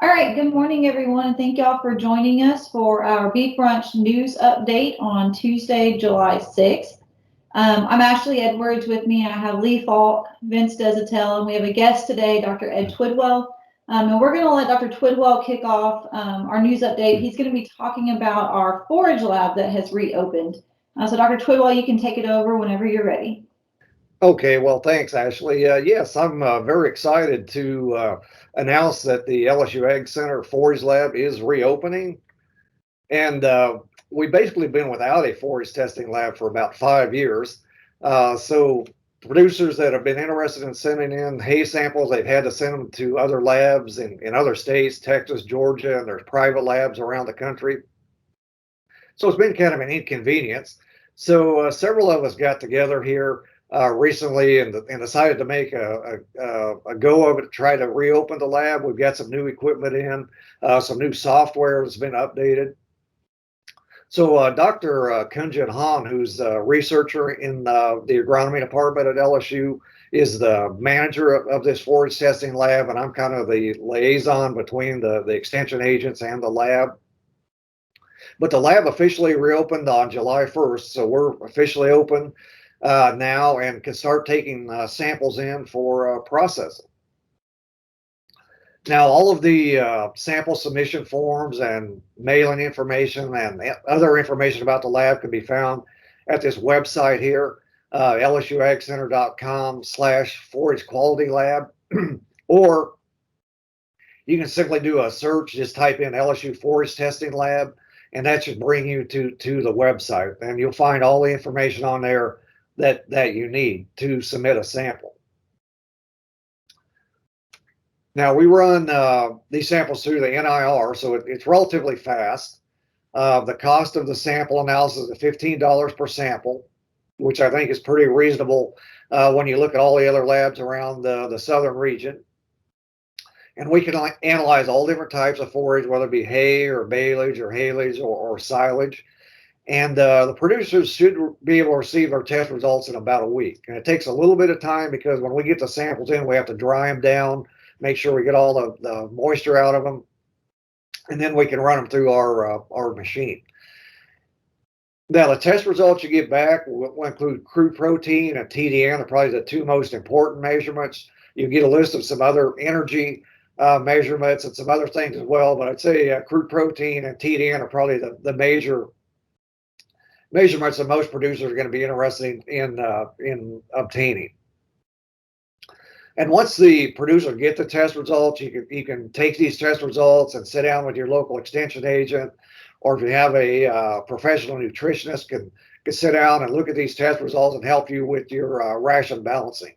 All right, good morning, everyone, and thank y'all for joining us for our Beef Brunch news update on Tuesday, July 6th. I'm Ashley Edwards. With me, I have Lee Falk, Vince Desatel, and we have a guest today, Dr. Ed Twidwell. And we're going to let Dr. Twidwell kick off our news update. He's going to be talking about our forage lab that has reopened. So Dr. Twidwell, you can take it over whenever you're ready. Okay, well, thanks, Ashley. Yes, I'm very excited to announce that the LSU AgCenter Forage Lab is reopening. And we've basically been without a forage testing lab for about 5 years. So producers that have been interested in sending in hay samples, they've had to send them to other labs in other states, Texas, Georgia, and there's private labs around the country. So it's been kind of an inconvenience. So several of us got together here recently and decided to make a go of it to try to reopen the lab. We've got some new equipment in, some new software has been updated. So Dr. Kunjin Han, who's a researcher in the agronomy department at LSU, is the manager of this forage testing lab, and I'm kind of the liaison between the extension agents and the lab. But the lab officially reopened on July 1st, so we're officially open now and can start taking samples in for processing. Now, all of the sample submission forms and mailing information and other information about the lab can be found at this website here, lsuagcenter.com/forage quality lab, or you can simply do a search, just type in LSU forage testing lab, and that should bring you to the website, and you'll find all the information on there that you need to submit a sample. Now, we run these samples through the NIR, so it's relatively fast. The cost of the sample analysis is $15 per sample, which I think is pretty reasonable when you look at all the other labs around the southern region. And we can analyze all different types of forage, whether it be hay or baleage or haylage or silage. And the producers should be able to receive their test results in about a week. And it takes a little bit of time because when we get the samples in, we have to dry them down, make sure we get all the moisture out of them, and then we can run them through our machine. Now, the test results you get back will include crude protein and TDN. They're probably the two most important measurements. You get a list of some other energy measurements and some other things as well, but I'd say crude protein and TDN are probably the major measurements that most producers are going to be interested in obtaining. And once the producer get the test results, you can take these test results and sit down with your local extension agent, or if you have a professional nutritionist, can sit down and look at these test results and help you with your ration balancing.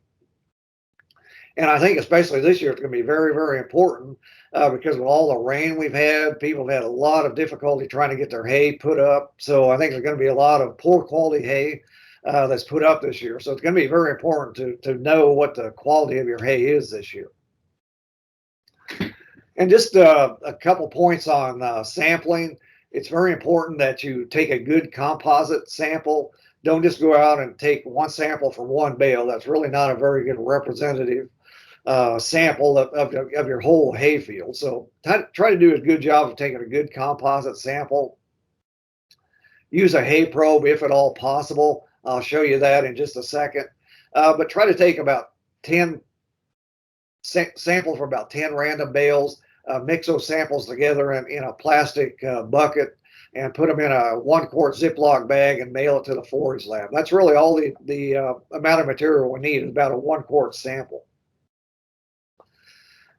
And I think especially this year, it's going to be very, very important because with all the rain we've had, people have had a lot of difficulty trying to get their hay put up. So I think there's going to be a lot of poor quality hay that's put up this year. So it's going to be very important to know what the quality of your hay is this year. And just a couple points on sampling. It's very important that you take a good composite sample. Don't just go out and take one sample from one bale. That's really not a very good representative sample of your whole hayfield. So try to do a good job of taking a good composite sample. Use a hay probe if at all possible. I'll show you that in just a second. But try to take about 10 samples from about 10 random bales. Mix those samples together in a plastic bucket and put them in a 1-quart Ziploc bag and mail it to the forage lab. That's really all the amount of material we need is about a 1-quart sample.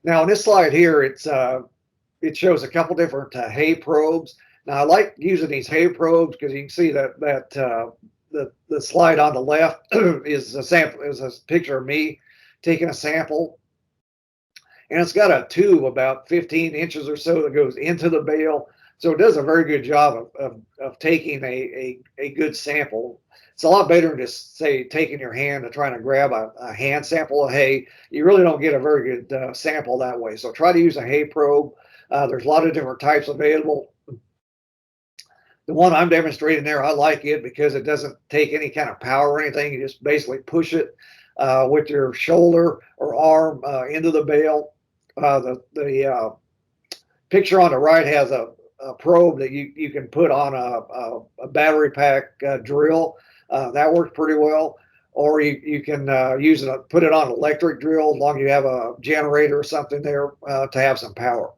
Now, on this slide here, it shows a couple different hay probes. Now, I like using these hay probes because you can see that the slide on the left is a picture of me taking a sample, and it's got a tube about 15 inches or so that goes into the bale. So it does a very good job of taking a good sample. It's a lot better than just, say, taking your hand and trying to grab a hand sample of hay. You really don't get a very good sample that way. So try to use a hay probe. There's a lot of different types available. The one I'm demonstrating there, I like it because it doesn't take any kind of power or anything. You just basically push it with your shoulder or arm into the bale. The picture on the right has a probe that you can put on a battery pack drill. That works pretty well. Or you can use it, put it on an electric drill as long as you have a generator or something there to have some power.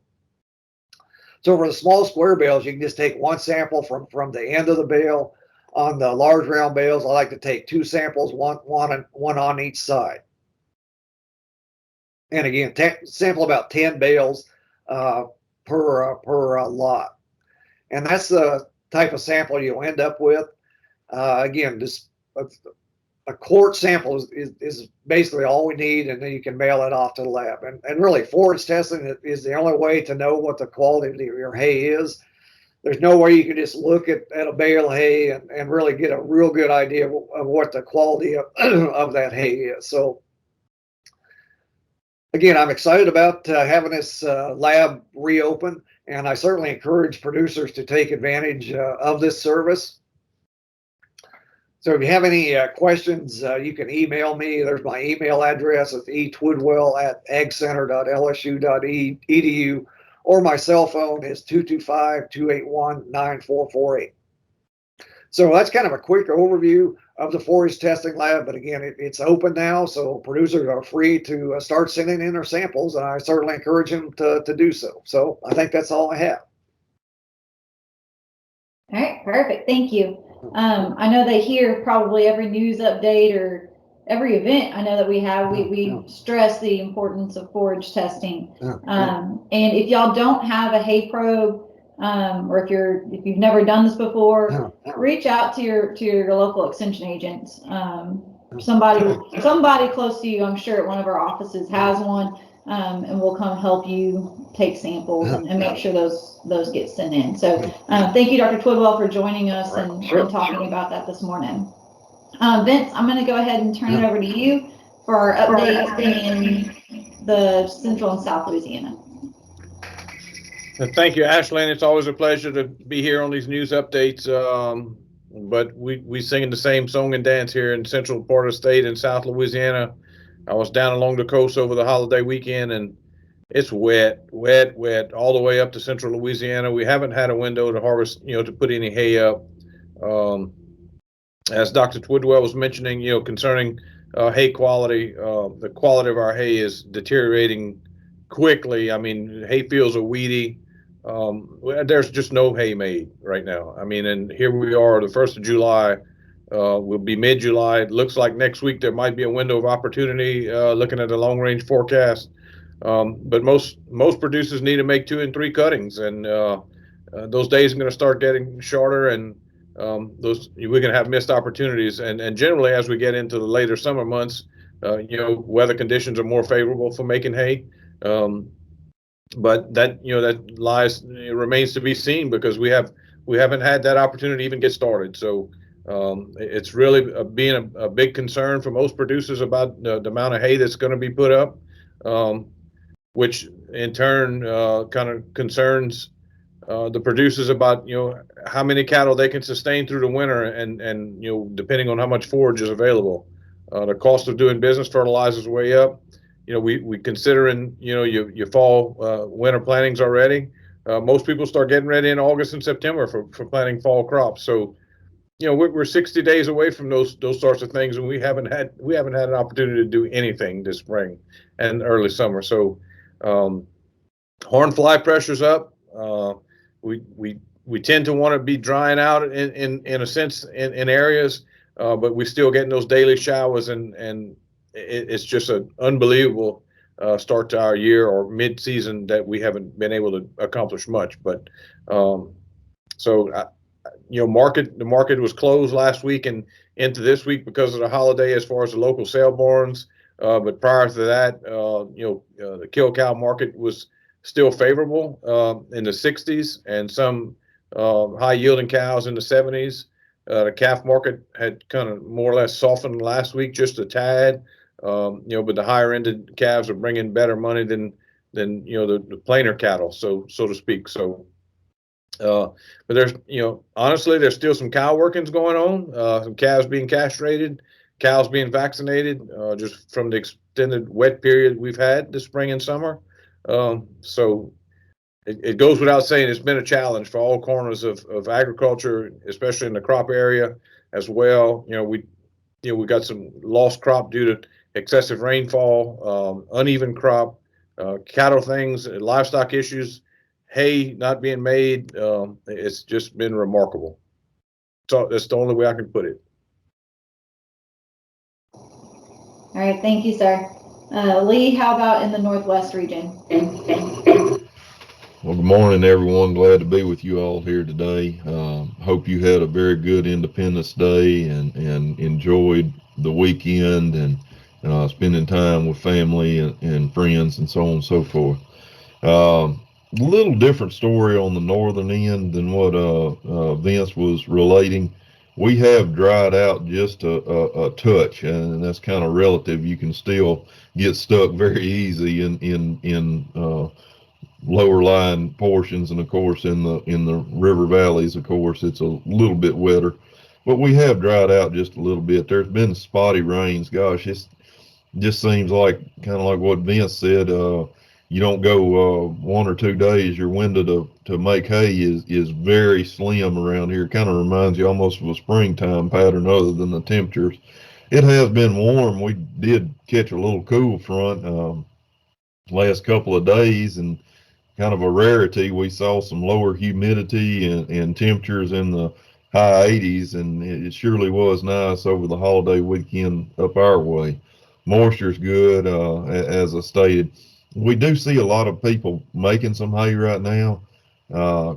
So for the small square bales, you can just take one sample from the end of the bale. On the large round bales, I like to take 2 samples, one on each side. And again, sample about 10 bales per lot. And that's the type of sample you'll end up with. Again, just a quart sample is basically all we need, and then you can mail it off to the lab. And really, forage testing is the only way to know what the quality of your hay is. There's no way you can just look at a bale of hay and really get a real good idea of what the quality of that hay is. So again, I'm excited about having this lab reopen, and I certainly encourage producers to take advantage of this service. So if you have any questions, you can email me. There's my email address. It's etwidwell@agcenter.lsu.edu, or my cell phone is 225-281-9448. So that's kind of a quick overview of the forage testing lab. But again, it's open now, so producers are free to start sending in their samples, and I certainly encourage them to do so. So I think that's all I have. All right, perfect. Thank you. I know they hear probably every news update or every event I know that we have, we stress the importance of forage testing. And if y'all don't have a hay probe, or if you've never done this before, reach out to your local extension agents. Somebody close to you, I'm sure at one of our offices has one, and we'll come help you take samples and make sure those get sent in. So thank you, Dr. Twidwell, for joining us and talking about that this morning. Vince, I'm going to go ahead and turn it over to you for our updates in the Central and South Louisiana. Thank you, Ashley. It's always a pleasure to be here on these news updates. But we singing the same song and dance here in central part of the state in South Louisiana. I was down along the coast over the holiday weekend, and it's wet all the way up to central Louisiana. We haven't had a window to harvest, to put any hay up. As Dr. Twidwell was mentioning, concerning hay quality, the quality of our hay is deteriorating quickly. I mean, hayfields are weedy. There's just no hay made right now. I mean, and here we are, the 1st of July. Will be mid-July. It looks like next week there might be a window of opportunity looking at the long-range forecast. But most producers need to make 2 and 3 cuttings, and those days are going to start getting shorter, and we're going to have missed opportunities. And generally, as we get into the later summer months, weather conditions are more favorable for making hay. But that remains to be seen, because we haven't had that opportunity to even get started. So it's really being a big concern for most producers about the amount of hay that's going to be put up, which in turn kind of concerns the producers about how many cattle they can sustain through the winter, and depending on how much forage is available. The cost of doing business fertilizer is way up. We considering your fall winter plantings already. Most people start getting ready in August and September for planting fall crops. So we're 60 days away from those sorts of things, and we haven't had an opportunity to do anything this spring and early summer. So horn fly pressure's up. We tend to want to be drying out in a sense in areas, but we're still getting those daily showers, and it's just an unbelievable start to our year or mid-season that we haven't been able to accomplish much. But the market was closed last week and into this week because of the holiday as far as the local sale barns. But prior to that, the kill cow market was still favorable in the 60s, and some high yielding cows in the 70s. The calf market had kind of more or less softened last week, just a tad. But the higher ended calves are bringing better money than the plainer cattle, so to speak. So. But there's, honestly, there's still some cow workings going on, some calves being castrated, cows being vaccinated, just from the extended wet period we've had this spring and summer. So it goes without saying it's been a challenge for all corners of agriculture, especially in the crop area as well. We got some lost crop due to excessive rainfall, uneven crop, cattle things, livestock issues, hay not being made. It's just been remarkable. So that's the only way I can put it. All right, thank you, sir. Lee, how about in the Northwest region? Well, good morning, everyone. Glad to be with you all here today. Hope you had a very good Independence Day and enjoyed the weekend and spending time with family and friends and so on and so forth. A little different story on the northern end than what Vince was relating. We have dried out just a touch, and that's kind of relative. You can still get stuck very easy in lower lying portions, and of course in the river valleys, of course it's a little bit wetter, but we have dried out just a little bit. There's been spotty rains. Gosh, it just seems like kind of like what Vince said. You don't go 1 or 2 days, your window to make hay is very slim around here. Kind of reminds you almost of a springtime pattern other than the temperatures. It has been warm. We did catch a little cool front last couple of days, and kind of a rarity, we saw some lower humidity and temperatures in the high 80s, and it surely was nice over the holiday weekend up our way. Moisture's good, as I stated. We do see a lot of people making some hay right now.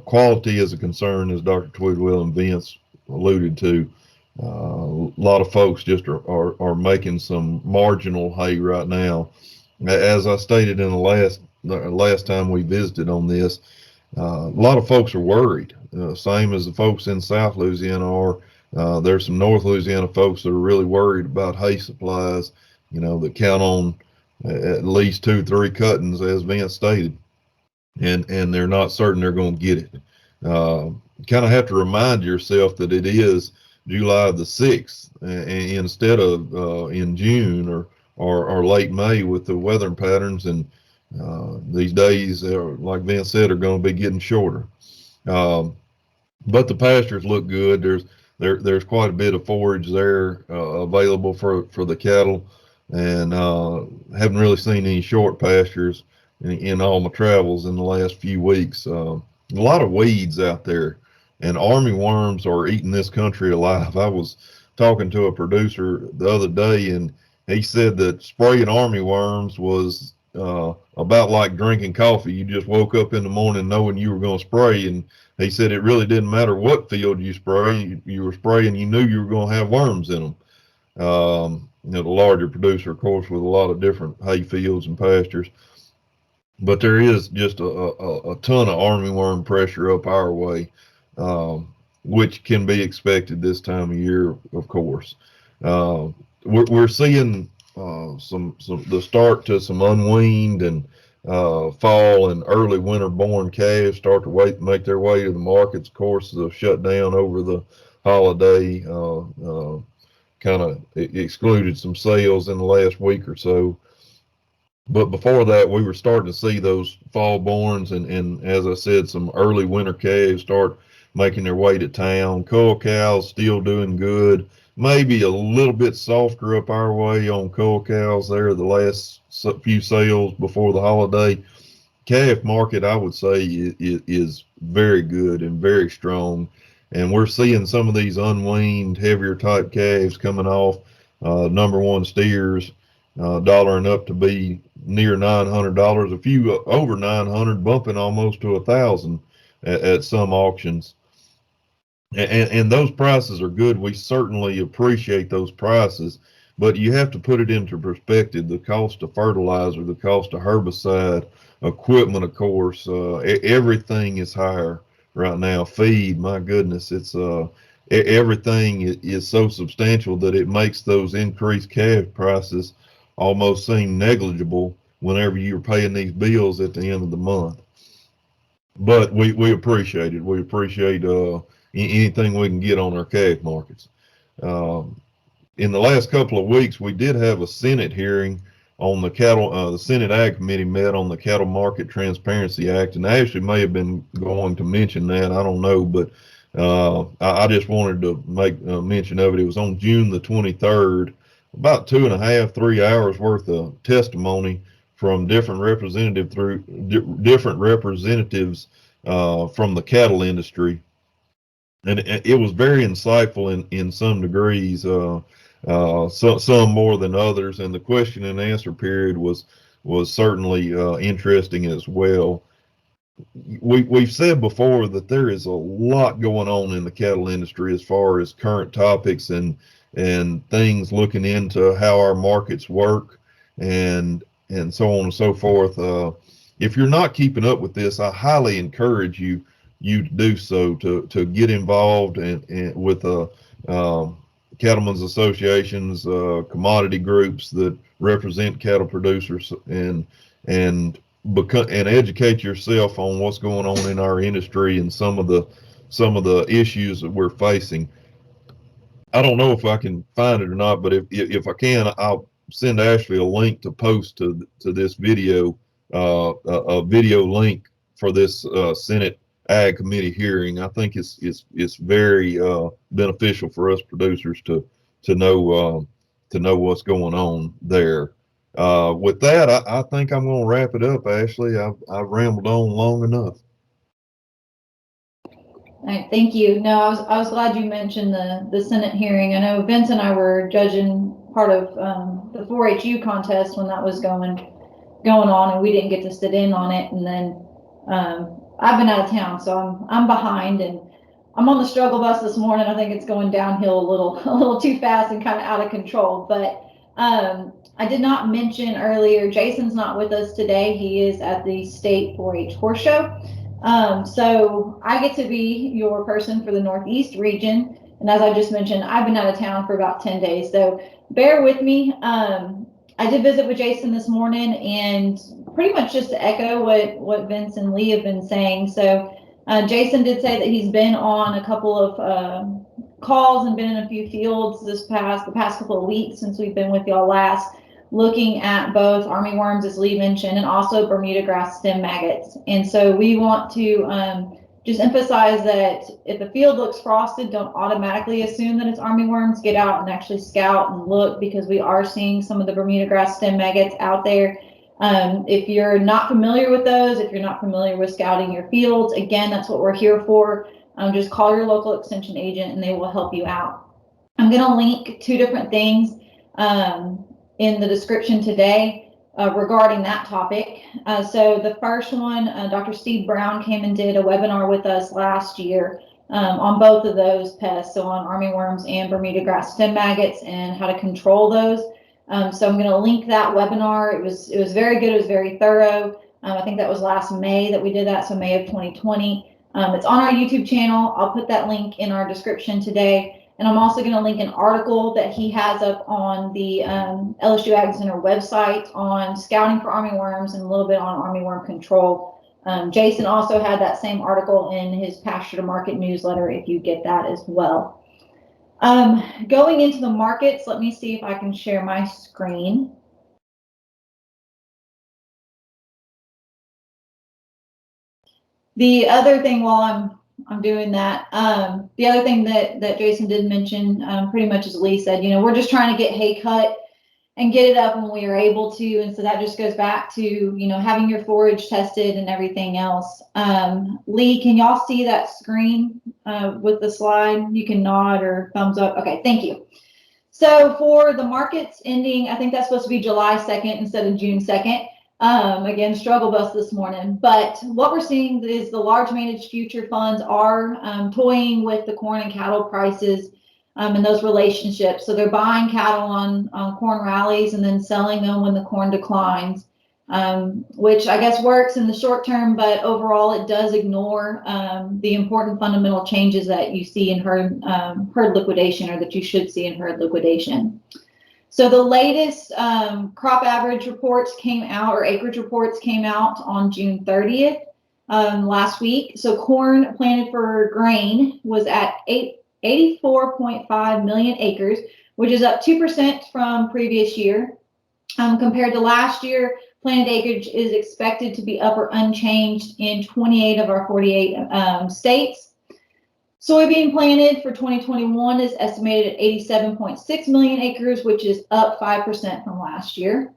Quality is a concern, as Dr. Twidwell and Vince alluded to. A lot of folks just are making some marginal hay right now. As I stated in the last time we visited on this, a lot of folks are worried, same as the folks in South Louisiana are. There's some North Louisiana folks that are really worried about hay supplies, that count on at least 2-3 cuttings, as Vince stated, and they're not certain they're going to get it. Kind of have to remind yourself that it is July the 6th, instead of in June or late May with the weather patterns, and these days, like Vince said, are going to be getting shorter. But the pastures look good. There's quite a bit of forage there available for the cattle, and haven't really seen any short pastures in all my travels in the last few weeks. A lot of weeds out there, and armyworms are eating this country alive. I was talking to a producer the other day, and he said that spraying armyworms was about like drinking coffee. You just woke up in the morning knowing you were going to spray, and he said it really didn't matter what field you spray. You were spraying, you knew you were going to have worms in them. The larger producer, of course, with a lot of different hayfields and pastures, but there is just a ton of armyworm pressure up our way, which can be expected this time of year, of course. We're seeing some the start to some unweaned and fall and early winter born calves start to make their way to the markets. Of course, the shutdown over the holiday kind of excluded some sales in the last week or so. But before that, we were starting to see those fall borns and as I said, some early winter calves start making their way to town. Cull cows still doing good. Maybe a little bit softer up our way on cull cows there the last few sales before the holiday. Calf market, I would say, is very good and very strong. And we're seeing some of these unweaned, heavier type calves coming off. Number one steers, dollaring up to be near $900. A few over 900, bumping almost to 1,000 at some auctions. And those prices are good. We certainly appreciate those prices, but you have to put it into perspective. The cost of fertilizer, the cost of herbicide, equipment, of course, everything is higher right now. Feed, my goodness, it's everything is so substantial that it makes those increased calf prices almost seem negligible whenever you're paying these bills at the end of the month. But we appreciate it. We appreciate anything we can get on our calf markets. In the last couple of weeks, we did have a Senate hearing on the cattle. The Senate Ag Committee met on the Cattle Market Transparency Act, and I actually may have been going to mention that. I don't know, but I just wanted to make mention of it. It was on June the 23rd, about 2.5, 3 hours worth of testimony from different representatives from the cattle industry, and it was very insightful in some degrees. Some more than others, and the question and answer period was certainly interesting as well. We've said before that there is a lot going on in the cattle industry as far as current topics and things looking into how our markets work and so on and so forth. If you're not keeping up with this, I highly encourage you to do so, to get involved and with cattlemen's associations, commodity groups that represent cattle producers, and educate yourself on what's going on in our industry and some of the issues that we're facing. I don't know if I can find it or not, but if I can, I'll send Ashley a link to post to this video, a video link for this Senate Ag Committee hearing. I think it's very beneficial for us producers to know what's going on there. With that, I think I'm going to wrap it up, Ashley. I've rambled on long enough. All right, thank you. No, I was glad you mentioned the Senate hearing. I know Vince and I were judging part of the 4-HU contest when that was going on, and we didn't get to sit in on it. And then I've been out of town, so I'm behind, and I'm on the struggle bus this morning. I think it's going downhill a little too fast and kind of out of control. But I did not mention earlier, Jason's not with us today. He is at the state 4-H horse show. So I get to be your person for the Northeast region. And as I just mentioned, I've been out of town for about 10 days. So bear with me. I did visit with Jason this morning, and pretty much just to echo what Vince and Lee have been saying. So Jason did say that he's been on a couple of calls and been in a few fields the past couple of weeks since we've been with y'all last, looking at both armyworms, as Lee mentioned, and also Bermudagrass stem maggots. And so we want to just emphasize that if a field looks frosted, don't automatically assume that it's armyworms. Get out and actually scout and look, because we are seeing some of the Bermudagrass stem maggots out there. If you're not familiar with those, if you're not familiar with scouting your fields, again, that's what we're here for. Just call your local extension agent and they will help you out. I'm going to link 2 different things in the description today regarding that topic. So the first one, Dr. Steve Brown came and did a webinar with us last year on both of those pests, so on armyworms and Bermudagrass stem maggots and how to control those. So I'm going to link that webinar. It was very good. It was very thorough. I think that was last May that we did that, so May of 2020. It's on our YouTube channel. I'll put that link in our description today. And I'm also going to link an article that he has up on the LSU AgCenter website on scouting for armyworms and a little bit on armyworm control. Jason also had that same article in his Pasture to Market newsletter, if you get that as well. Going into the markets, let me see if I can share my screen. The other thing, while I'm doing that, the other thing that Jason did mention, pretty much as Lee said, we're just trying to get hay cut and get it up when we are able to. And so that just goes back to, having your forage tested and everything else. Lee, can y'all see that screen with the slide? You can nod or thumbs up. Okay, thank you. So for the markets ending, I think that's supposed to be July 2nd instead of June 2nd. Again, struggle bus this morning, but what we're seeing is the large managed future funds are toying with the corn and cattle prices and those relationships. So they're buying cattle on corn rallies and then selling them when the corn declines, which I guess works in the short term, but overall it does ignore the important fundamental changes that you see in herd liquidation, or that you should see in herd liquidation. So the latest crop average reports came out, or acreage reports came out on June 30th last week. So corn planted for grain was at 84.5 million acres, which is up 2% from previous year. Compared to last year, planted acreage is expected to be up or unchanged in 28 of our 48 states. Soybean planted for 2021 is estimated at 87.6 million acres, which is up 5% from last year.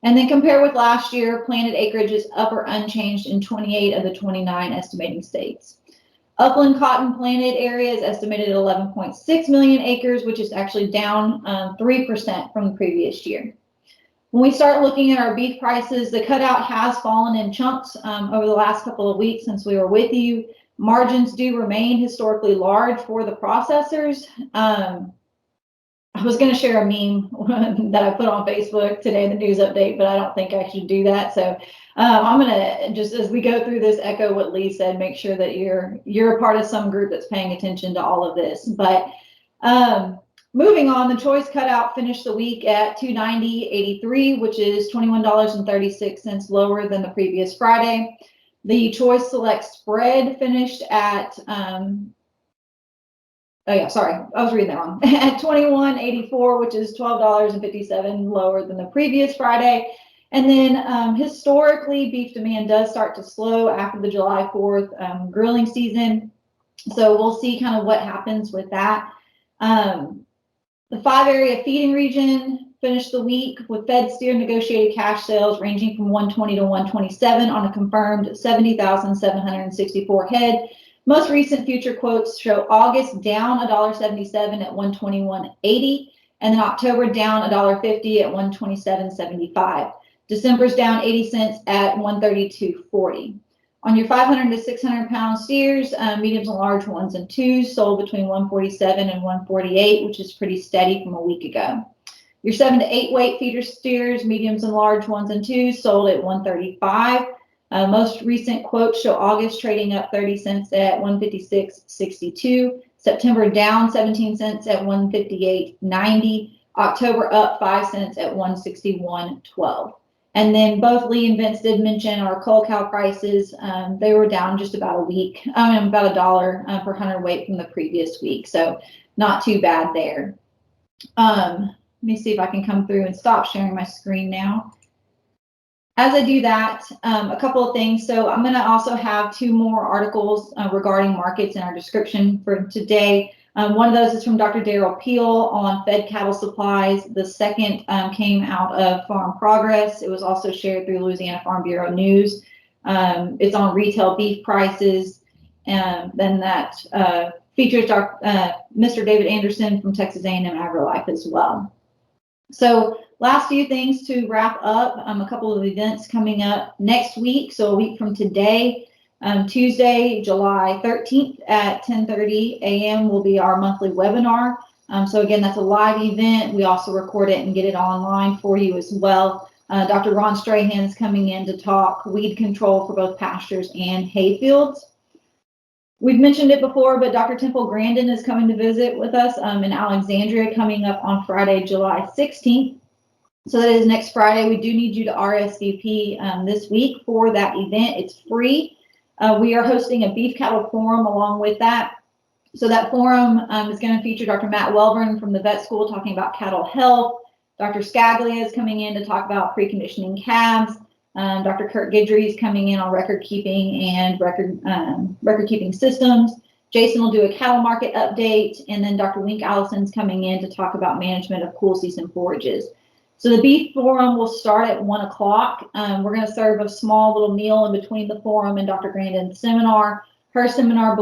And then compared with last year, planted acreage is up or unchanged in 28 of the 29 estimating states. Upland cotton planted area is estimated at 11.6 million acres, which is actually down 3% from the previous year. When we start looking at our beef prices, the cutout has fallen in chunks over the last couple of weeks since we were with you. Margins do remain historically large for the processors. I was going to share a meme that I put on Facebook today in the news update, but I don't think I should do that. So I'm going to, just as we go through this, echo what Lee said, make sure that you're a part of some group that's paying attention to all of this. But moving on, the choice cutout finished the week at $290.83, which is $21.36 lower than the previous Friday. The choice select spread finished at at $21.84, which is $12.57 lower than the previous Friday. And then historically, beef demand does start to slow after the July 4th grilling season. So we'll see kind of what happens with that. The 5-area feeding region finished the week with fed steer negotiated cash sales ranging from 120 to 127 on a confirmed 70,764 head. Most recent future quotes show August down $1.77 at 121.80, and then October down $1.50 at 127.75. December's down 80 cents at 132.40. On your 500 to 600 pound steers, mediums and large 1s and 2s sold between 147 and 148, which is pretty steady from a week ago. Your 7 to 8 weight feeder steers, mediums and large 1s and 2s sold at 135. Most recent quotes show August trading up 30 cents at 156.62. September down 17 cents at 158.90. October up 5 cents at 161.12. And then both Lee and Vince did mention our cull cow prices. They were down just about about $1 per hundredweight from the previous week. So not too bad there. Let me see if I can come through and stop sharing my screen now. As I do that, a couple of things. So I'm going to also have 2 more articles regarding markets in our description for today. One of those is from Dr. Derrell Peel on fed cattle supplies. The second came out of Farm Progress. It was also shared through Louisiana Farm Bureau News. It's on retail beef prices. And then that features Mr. David Anderson from Texas A&M AgriLife as well. So last few things to wrap up, a couple of events coming up next week. So a week from today, Tuesday, July 13th at 10:30 a.m. will be our monthly webinar. So again, that's a live event. We also record it and get it online for you as well. Dr. Ron Strahan is coming in to talk weed control for both pastures and hayfields. We've mentioned it before, but Dr. Temple Grandin is coming to visit with us in Alexandria coming up on Friday, July 16th. So that is next Friday. We do need you to RSVP this week for that event. It's free. We are hosting a beef cattle forum along with that. So that forum is going to feature Dr. Matt Welborn from the vet school talking about cattle health. Dr. Scaglia is coming in to talk about preconditioning calves. Dr. Kurt Guidry is coming in on record keeping and record keeping systems. Jason will do a cattle market update, and then Dr. Wink Allison's coming in to talk about management of cool season forages. So the beef forum will start at 1 o'clock. We're going to serve a small little meal in between the forum and Dr. Grandin's seminar. Her seminar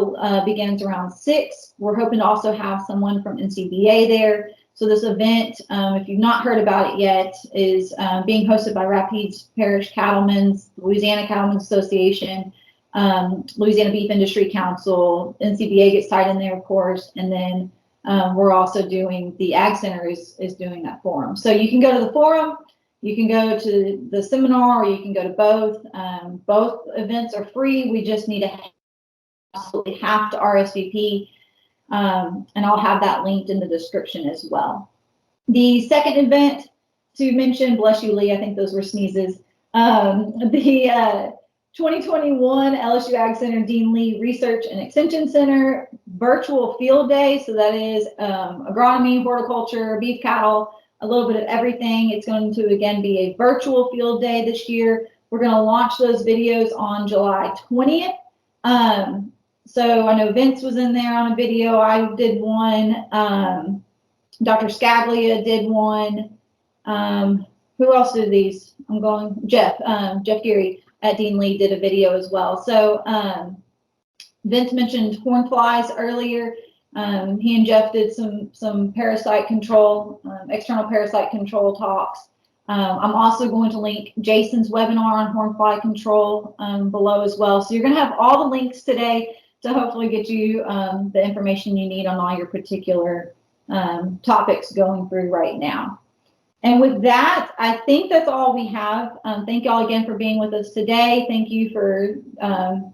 begins around 6. We're hoping to also have someone from NCBA there. So this event, if you've not heard about it yet, is being hosted by Rapides Parish Cattlemen's, Louisiana Cattlemen's Association, Louisiana Beef Industry Council. NCBA gets tied in there, of course, and then we're also doing, the AgCenter is doing that forum. So you can go to the forum, you can go to the seminar, or you can go to both. Both events are free. We just need to absolutely have to RSVP. And I'll have that linked in the description as well. The second event to mention, bless you, Lee, I think those were sneezes. The 2021 LSU Ag Center Dean Lee Research and Extension Center virtual field day. So that is agronomy, horticulture, beef cattle, a little bit of everything. It's going to, again, be a virtual field day this year. We're going to launch those videos on July 20th. So I know Vince was in there on a video. I did one. Dr. Scaglia did one. Who else did these? Jeff Geary at Dean Lee did a video as well. So Vince mentioned horn flies earlier. He and Jeff did some parasite control, external parasite control talks. I'm also going to link Jason's webinar on horn fly control below as well. So you're going to have all the links today to hopefully get you the information you need on all your particular topics going through right now. And with that, I think that's all we have. Thank y'all again for being with us today. Thank you for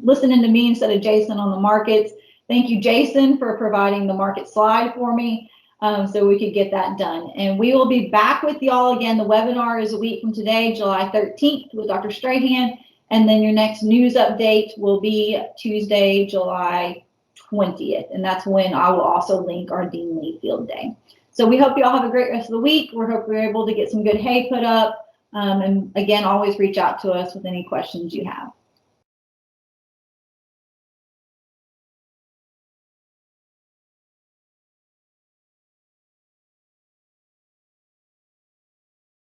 listening to me instead of Jason on the markets. Thank you, Jason, for providing the market slide for me so we could get that done. And we will be back with y'all again. The webinar is a week from today, July 13th with Dr. Strahan. And then your next news update will be Tuesday, July 20th. And that's when I will also link our Dean Lee Field Day. So we hope you all have a great rest of the week. We hope we're able to get some good hay put up. And again, always reach out to us with any questions you have.